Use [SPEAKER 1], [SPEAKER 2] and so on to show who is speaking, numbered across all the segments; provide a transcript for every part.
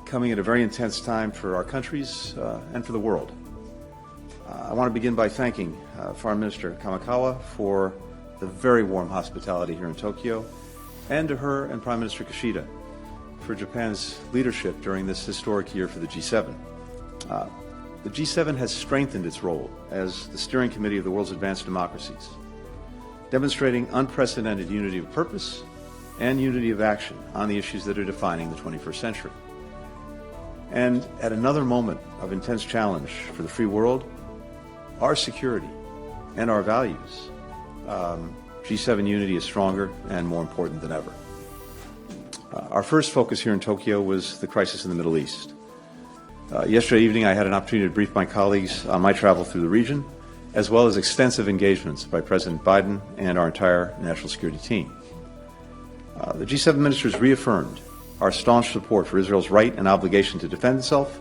[SPEAKER 1] coming at a very intense time for our countries and for the world. I want to begin by thanking Foreign Minister Kamikawa for the very warm hospitality here in Tokyo, and to her and Prime Minister Kishida for Japan's leadership during this historic year for the G7. The G7 has strengthened its role as the steering committee of the world's advanced democracies, demonstrating unprecedented unity of purpose and unity of action on the issues that are defining the 21st century. And at another moment of intense challenge for the free world, our security and our values, G7 unity is stronger and more important than ever. Our first focus here in Tokyo was the crisis in the Middle East. Yesterday evening, I had an opportunity to brief my colleagues on my travel through the region, as well as extensive engagements by President Biden and our entire national security team. The G7 ministers reaffirmed our staunch support for Israel's right and obligation to defend itself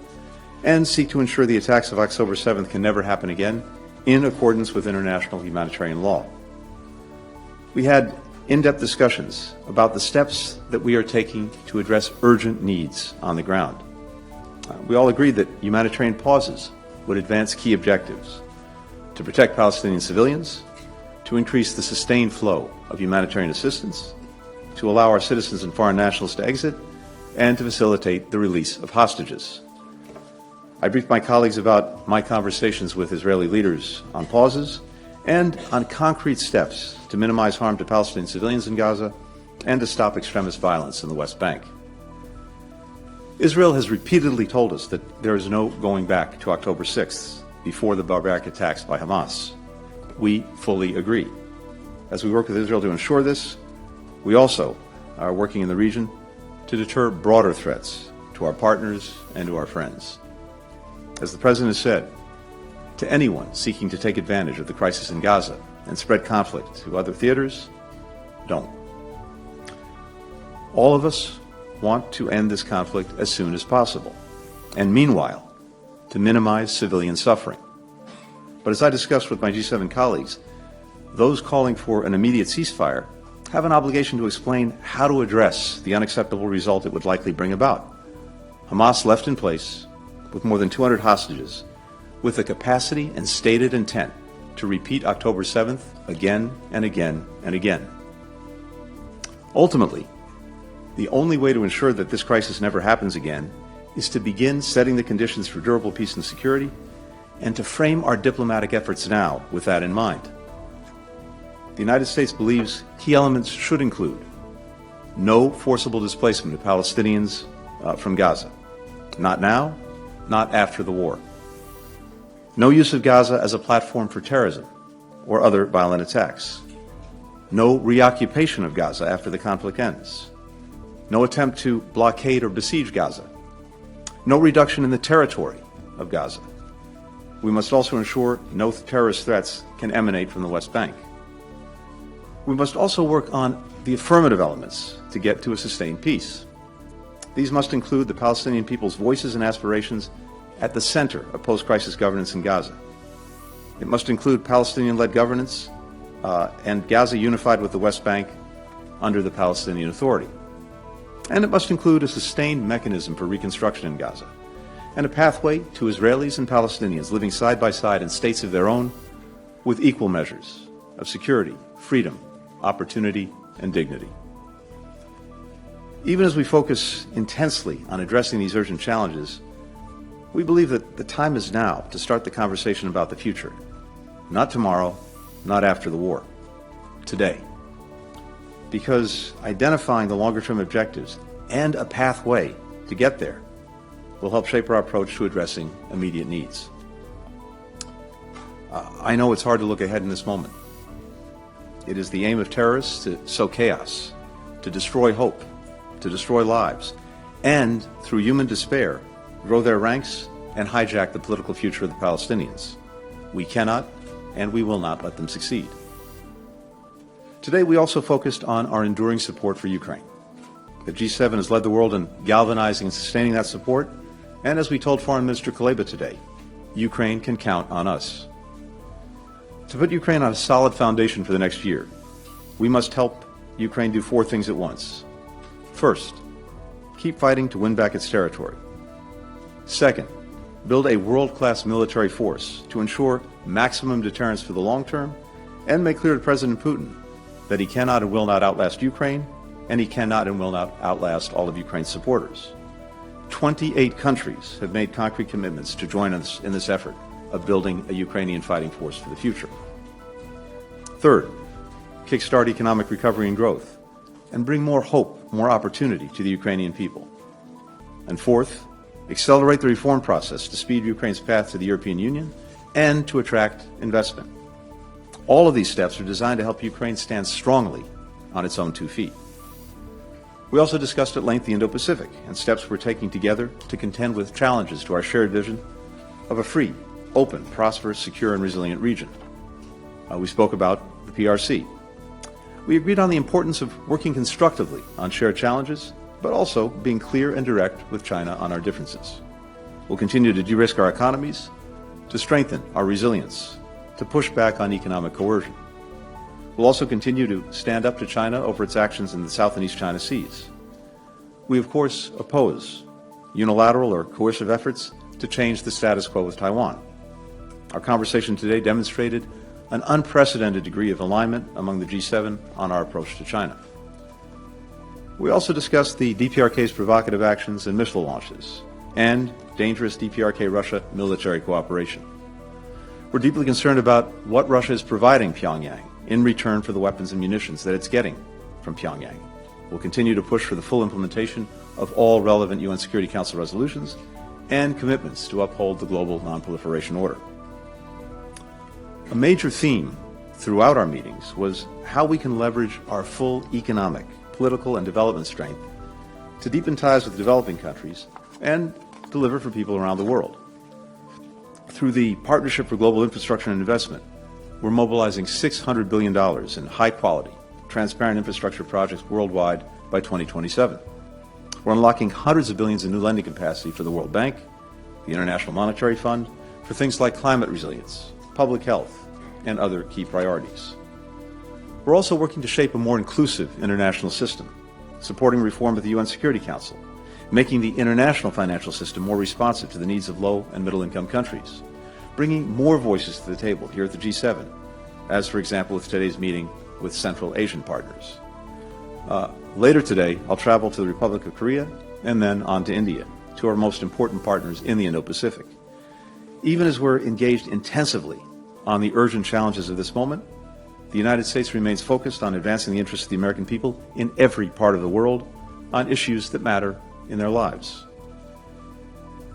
[SPEAKER 1] and seek to ensure the attacks of October 7th can never happen again in accordance with international humanitarian law. We had in-depth discussions about the steps that we are taking to address urgent needs on the ground. We all agreed that humanitarian pauses would advance key objectives: to protect Palestinian civilians, to increase the sustained flow of humanitarian assistance, to allow our citizens and foreign nationals to exit, and to facilitate the release of hostages. I briefed my colleagues about my conversations with Israeli leaders on pauses and on concrete steps to minimize harm to Palestinian civilians in Gaza and to stop extremist violence in the West Bank. Israel has repeatedly told us that there is no going back to October 6th, before the barbaric attacks by Hamas. We fully agree. As we work with Israel to ensure this, we also are working in the region to deter broader threats to our partners and to our friends. As the President has said, to anyone seeking to take advantage of the crisis in Gaza and spread conflict to other theaters, don't. All of us want to end this conflict as soon as possible, and meanwhile, to minimize civilian suffering. But as I discussed with my G7 colleagues, those calling for an immediate ceasefire have an obligation to explain how to address the unacceptable result it would likely bring about. Hamas left in place with more than 200 hostages, with the capacity and stated intent to repeat October 7th again and again and again. Ultimately, the only way to ensure that this crisis never happens again is to begin setting the conditions for durable peace and security, and to frame our diplomatic efforts now with that in mind. The United States believes key elements should include no forcible displacement of Palestinians from Gaza. Not now, not after the war. No use of Gaza as a platform for terrorism or other violent attacks. No reoccupation of Gaza after the conflict ends. No attempt to blockade or besiege Gaza. No reduction in the territory of Gaza. We must also ensure no terrorist threats can emanate from the West Bank. We must also work on the affirmative elements to get to a sustained peace. These must include the Palestinian people's voices and aspirations at the center of post-crisis governance in Gaza. It must include Palestinian-led governance and Gaza unified with the West Bank under the Palestinian Authority. And it must include a sustained mechanism for reconstruction in Gaza and a pathway to Israelis and Palestinians living side by side in states of their own with equal measures of security, freedom, opportunity, and dignity. Even as we focus intensely on addressing these urgent challenges, we believe that the time is now to start the conversation about the future. Not tomorrow, not after the war. Today. Because identifying the longer-term objectives and a pathway to get there will help shape our approach to addressing immediate needs. I know it's hard to look ahead in this moment. It is the aim of terrorists to sow chaos, to destroy hope, to destroy lives, and, through human despair, grow their ranks and hijack the political future of the Palestinians. We cannot and we will not let them succeed. Today, we also focused on our enduring support for Ukraine. The G7 has led the world in galvanizing and sustaining that support, and as we told Foreign Minister Kuleba today, Ukraine can count on us. To put Ukraine on a solid foundation for the next year, we must help Ukraine do four things at once. First, keep fighting to win back its territory, Second, build a world-class military force to ensure maximum deterrence for the long term and make clear to President Putin that he cannot and will not outlast Ukraine, and he cannot and will not outlast all of Ukraine's supporters. 28 countries have made concrete commitments to join us in this effort of building a Ukrainian fighting force for the future. Third, kickstart economic recovery and growth and bring more hope, more opportunity to the Ukrainian people. And fourth, accelerate the reform process to speed Ukraine's path to the European Union and to attract investment. All of these steps are designed to help Ukraine stand strongly on its own 2 feet. We also discussed at length the Indo-Pacific and steps we're taking together to contend with challenges to our shared vision of a free, open, prosperous, secure, and resilient region. We spoke about the PRC. We agreed on the importance of working constructively on shared challenges, but also being clear and direct with China on our differences. We'll continue to de-risk our economies, to strengthen our resilience, to push back on economic coercion. We'll also continue to stand up to China over its actions in the South and East China Seas. We, of course, oppose unilateral or coercive efforts to change the status quo with Taiwan. Our conversation today demonstrated an unprecedented degree of alignment among the G7 on our approach to China. We also discussed the DPRK's provocative actions and missile launches and dangerous DPRK-Russia military cooperation. We're deeply concerned about what Russia is providing Pyongyang in return for the weapons and munitions that it's getting from Pyongyang. We'll continue to push for the full implementation of all relevant UN Security Council resolutions and commitments to uphold the global nonproliferation order. A major theme throughout our meetings was how we can leverage our full economic, political, and development strength to deepen ties with developing countries and deliver for people around the world. Through the Partnership for Global Infrastructure and Investment, we're mobilizing $600 billion in high-quality, transparent infrastructure projects worldwide by 2027. We're unlocking hundreds of billions in new lending capacity for the World Bank, the International Monetary Fund, for things like climate resilience, public health, and other key priorities. We're also working to shape a more inclusive international system, supporting reform of the UN Security Council, making the international financial system more responsive to the needs of low and middle-income countries, bringing more voices to the table here at the G7, as, for example, with today's meeting with Central Asian partners. Later today, I'll travel to the Republic of Korea and then on to India, two of our most important partners in the Indo-Pacific. Even as we're engaged intensively on the urgent challenges of this moment, the United States remains focused on advancing the interests of the American people in every part of the world on issues that matter in their lives.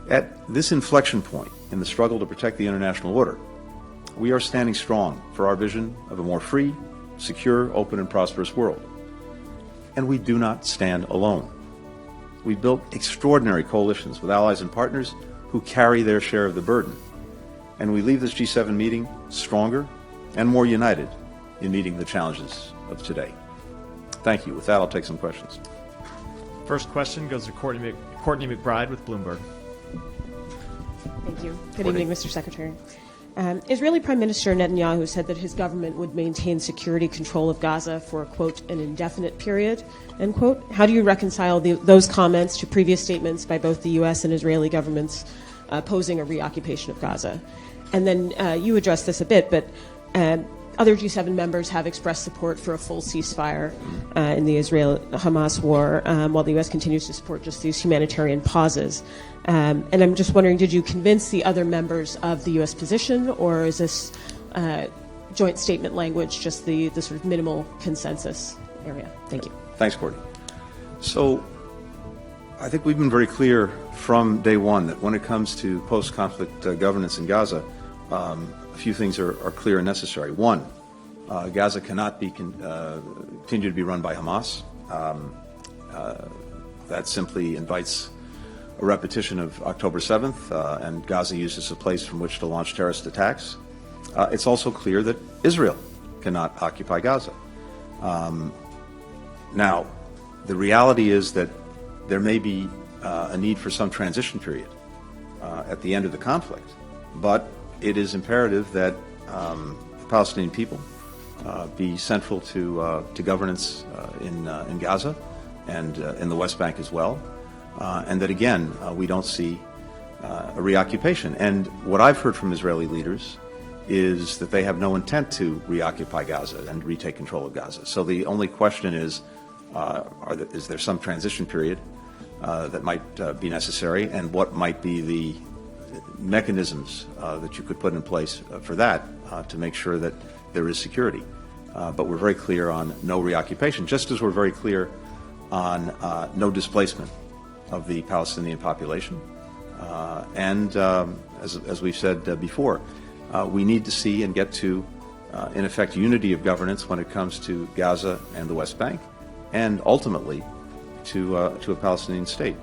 [SPEAKER 1] At this inflection point in the struggle to protect the international order, we are standing strong for our vision of a more free, secure, open, and prosperous world. And we do not stand alone. We've built extraordinary coalitions with allies and partners who carry their share of the burden. And we leave this G7 meeting stronger and more united in meeting the challenges of today. Thank you. With that, I'll take some questions.
[SPEAKER 2] First question goes to Courtney McBride with Bloomberg.
[SPEAKER 3] Thank you. Good evening, Mr. Secretary. Israeli Prime Minister Netanyahu said that his government would maintain security control of Gaza for, quote, an indefinite period, end quote. How do you reconcile those comments to previous statements by both the U.S. and Israeli governments opposing a reoccupation of Gaza? And then you addressed this a bit, but other G7 members have expressed support for a full ceasefire in the Israel-Hamas war, while the U.S. continues to support just these humanitarian pauses. And I'm just wondering, did you convince the other members of the U.S. position, or is this joint statement language just the sort of minimal consensus area? Thank you.
[SPEAKER 1] Thanks, Courtney. So I think we've been very clear from day one that when it comes to post-conflict governance in Gaza, a few things are clear and necessary. One, Gaza cannot be continue to be run by Hamas. That simply invites a repetition of October 7th, and Gaza used as a place from which to launch terrorist attacks. It's also clear that Israel cannot occupy Gaza. Now, the reality is that there may be a need for some transition period at the end of the conflict, but it is imperative that the Palestinian people be central to governance in Gaza and in the West Bank as well, and that again we don't see a reoccupation. And what I've heard from Israeli leaders is that they have no intent to reoccupy Gaza and retake control of Gaza. So the only question is there some transition period that might be necessary, and what might be the mechanisms that you could put in place for that to make sure that there is security. But we're very clear on no reoccupation, just as we're very clear on no displacement of the Palestinian population. And as we've said before, we need to see and get to, in effect, unity of governance when it comes to Gaza and the West Bank, and ultimately to a Palestinian state.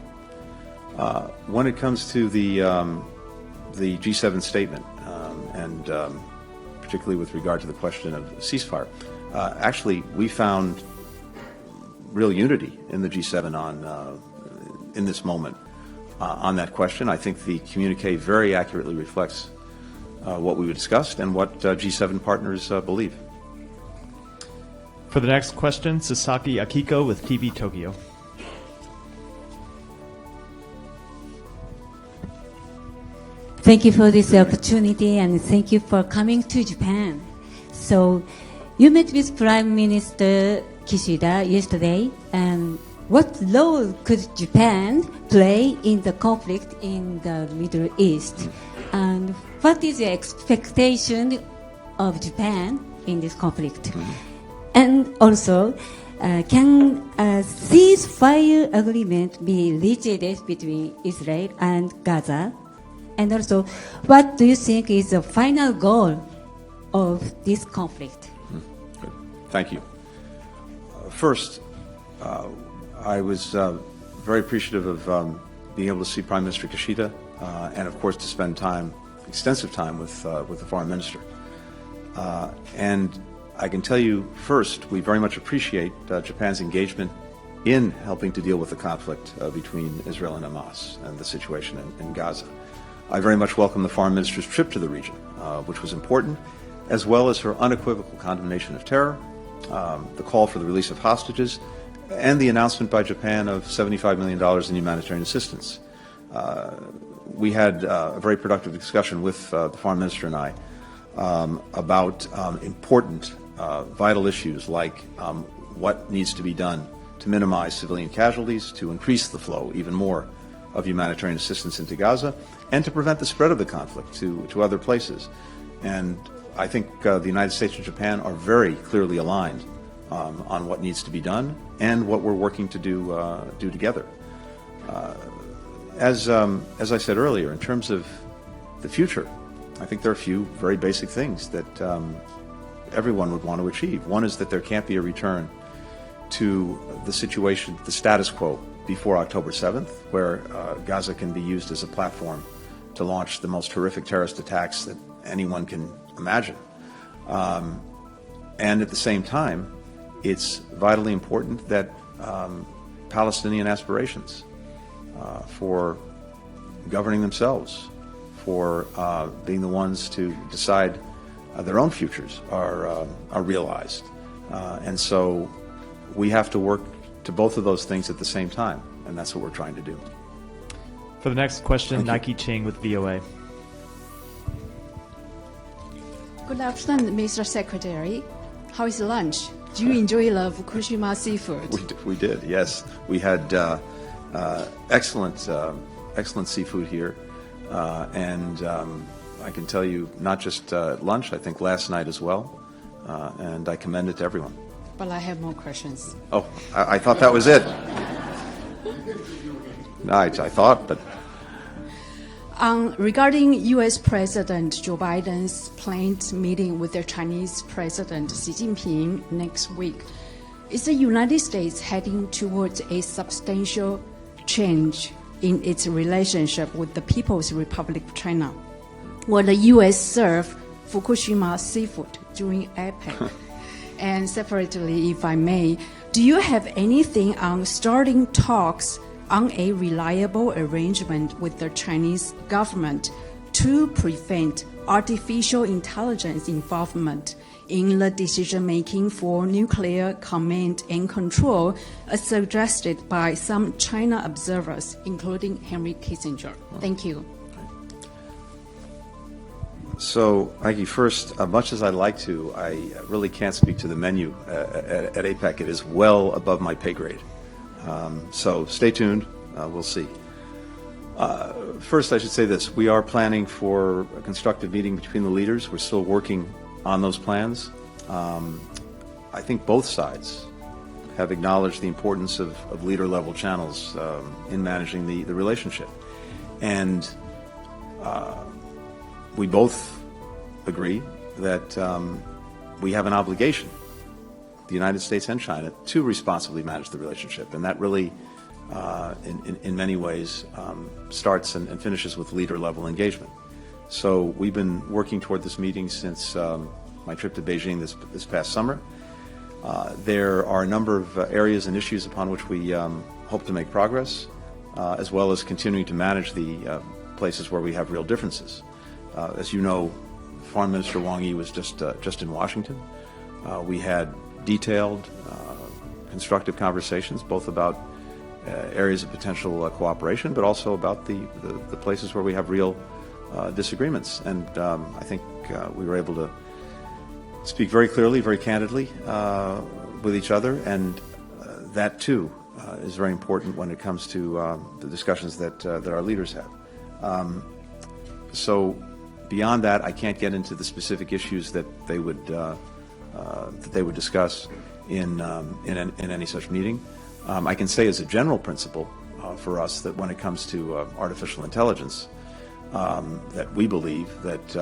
[SPEAKER 1] When it comes to the G7 statement, and particularly with regard to the question of ceasefire, actually we found real unity in the G7 in this moment on that question. I think the communique very accurately reflects what we discussed and what G7 partners believe.
[SPEAKER 2] For the next question, Sasaki Akiko with TV Tokyo.
[SPEAKER 4] Thank you for this opportunity, and thank you for coming to Japan. So, you met with Prime Minister Kishida yesterday, and what role could Japan play in the conflict in the Middle East? And what is the expectation of Japan in this conflict? And also, can a ceasefire agreement be reached between Israel and Gaza? And also, what do you think is the final goal of this conflict?
[SPEAKER 1] Good. Thank you. First, I was very appreciative of being able to see Prime Minister Kishida, and of course to spend extensive time with the Foreign Minister. And I can tell you, first, we very much appreciate Japan's engagement in helping to deal with the conflict between Israel and Hamas and the situation in Gaza. I very much welcome the Foreign Minister's trip to the region, which was important, as well as her unequivocal condemnation of terror, the call for the release of hostages, and the announcement by Japan of $75 million in humanitarian assistance. We had a very productive discussion with the Foreign Minister and I about important, vital issues like what needs to be done to minimize civilian casualties, to increase the flow even more of humanitarian assistance into Gaza, and to prevent the spread of the conflict to other places. And I think the United States and Japan are very clearly aligned on what needs to be done and what we're working to do together. As I said earlier, in terms of the future, I think there are a few very basic things that everyone would want to achieve. One is that there can't be a return to the situation, the status quo before October 7th, where Gaza can be used as a platform to launch the most horrific terrorist attacks that anyone can imagine. And at the same time, it's vitally important that Palestinian aspirations for governing themselves, for being the ones to decide their own futures are realized. And so we have to work to both of those things at the same time, and that's what we're trying to do.
[SPEAKER 2] For the next question, Nike Ching with VOA.
[SPEAKER 5] Good afternoon, Mr. Secretary. How is lunch? Do you enjoy the Fukushima seafood?
[SPEAKER 1] We did, yes. We had excellent seafood here, and I can tell you, not just lunch, I think last night as well, and I commend it to everyone.
[SPEAKER 5] But I have more questions.
[SPEAKER 1] Oh, I thought that was it. I thought, but...
[SPEAKER 5] Regarding U.S. President Joe Biden's planned meeting with the Chinese President Xi Jinping next week, is the United States heading towards a substantial change in its relationship with the People's Republic of China? Will the U.S. serve Fukushima seafood during APEC? And separately, if I may, do you have anything on starting talks on a reliable arrangement with the Chinese government to prevent artificial intelligence involvement in the decision-making for nuclear command and control, as suggested by some China observers, including Henry Kissinger? Thank you.
[SPEAKER 1] So, thank you. First, much as I'd like to, I really can't speak to the menu at APEC. It is well above my pay grade. So stay tuned. We'll see. First, I should say this. We are planning for a constructive meeting between the leaders. We're still working on those plans. I think both sides have acknowledged the importance of leader-level channels in managing the relationship. And we both agree that we have an obligation, the United States and China, to responsibly manage the relationship. And that really, in many ways, starts and finishes with leader-level engagement. So we've been working toward this meeting since my trip to Beijing this past summer. There are a number of areas and issues upon which we hope to make progress, as well as continuing to manage the places where we have real differences. As you know, Foreign Minister Wang Yi was just in Washington. We had detailed, constructive conversations, both about areas of potential cooperation, but also about the places where we have real disagreements. And I think we were able to speak very clearly, very candidly with each other, and that too is very important when it comes to the discussions that our leaders have. So beyond that, I can't get into the specific issues that they would discuss in any such meeting. I can say as a general principle for us that when it comes to artificial intelligence, that we believe that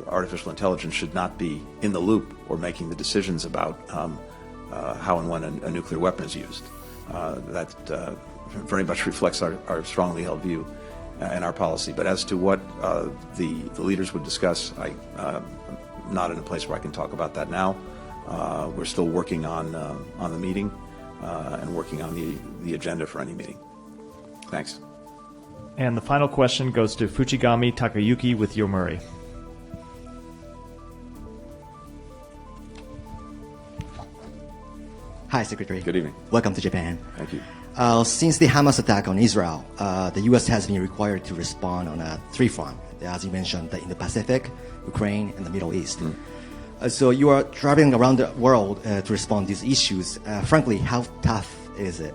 [SPEAKER 1] artificial intelligence should not be in the loop or making the decisions about how and when a nuclear weapon is used. That very much reflects our strongly held view and our policy. But as to what the leaders would discuss, I'm not in a place where I can talk about that now. We're still working on the meeting and working on the agenda for any meeting. Thanks.
[SPEAKER 2] And the final question goes to Fujigami Takayuki with Yomiuri.
[SPEAKER 6] Hi, Secretary.
[SPEAKER 1] Good evening.
[SPEAKER 6] Welcome to Japan.
[SPEAKER 1] Thank you.
[SPEAKER 6] Since the Hamas attack on Israel, the U.S. has been required to respond on three fronts. As you mentioned, the Indo-Pacific, Ukraine, and the Middle East. So you are traveling around the world to respond to these issues. Frankly, how tough is it?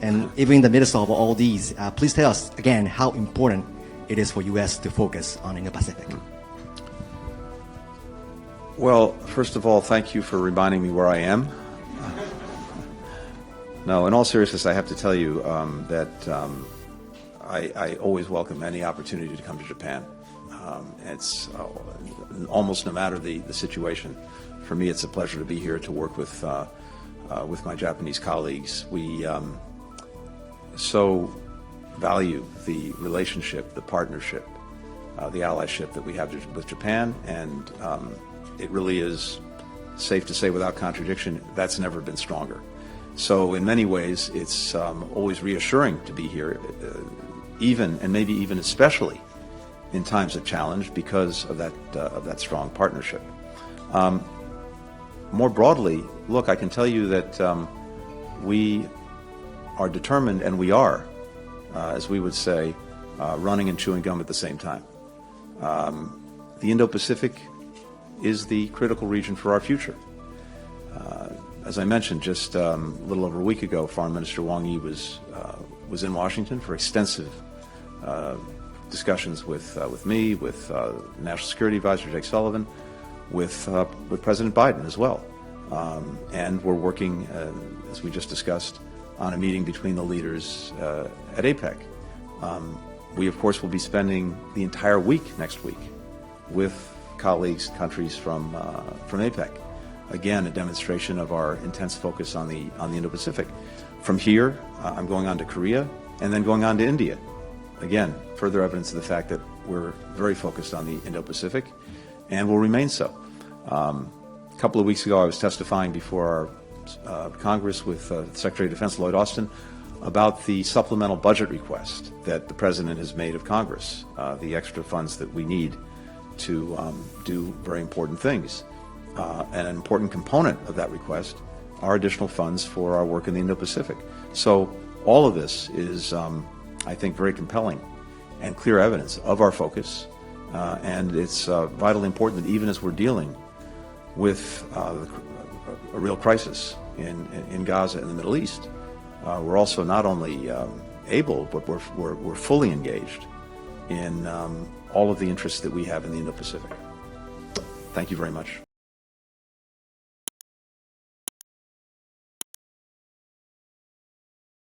[SPEAKER 6] And even in the midst of all these, please tell us again how important it is for U.S. to focus on Indo-Pacific.
[SPEAKER 1] Well, first of all, thank you for reminding me where I am. No, in all seriousness, I have to tell you that I always welcome any opportunity to come to Japan. It's almost no matter the situation. For me, it's a pleasure to be here to work with my Japanese colleagues. We so value the relationship, the partnership, the allyship that we have with Japan, and it really is safe to say without contradiction, that's never been stronger. So in many ways, it's always reassuring to be here, even and maybe even especially in times of challenge because of that strong partnership. More broadly, look, I can tell you that we are determined, and we are, as we would say, running and chewing gum at the same time. The Indo-Pacific is the critical region for our future. As I mentioned, just a little over a week ago, Foreign Minister Wang Yi was in Washington for extensive discussions with me, with National Security Advisor Jake Sullivan, with President Biden as well, and we're working, as we just discussed, on a meeting between the leaders at APEC. We, of course, will be spending the entire week next week with colleagues, countries from APEC. Again, a demonstration of our intense focus on the Indo-Pacific. From here, I'm going on to Korea and then going on to India. Again, further evidence of the fact that we're very focused on the Indo-Pacific and will remain so. A couple of weeks ago, I was testifying before our Congress with Secretary of Defense Lloyd Austin about the supplemental budget request that the President has made of Congress, the extra funds that we need to do very important things. And an important component of that request are additional funds for our work in the Indo-Pacific. So all of this is, I think, very compelling and clear evidence of our focus And it's vitally important that even as we're dealing with a real crisis in Gaza and the Middle East, we're also not only able, but we're fully engaged in all of the interests that we have in the Indo-Pacific. Thank you very much.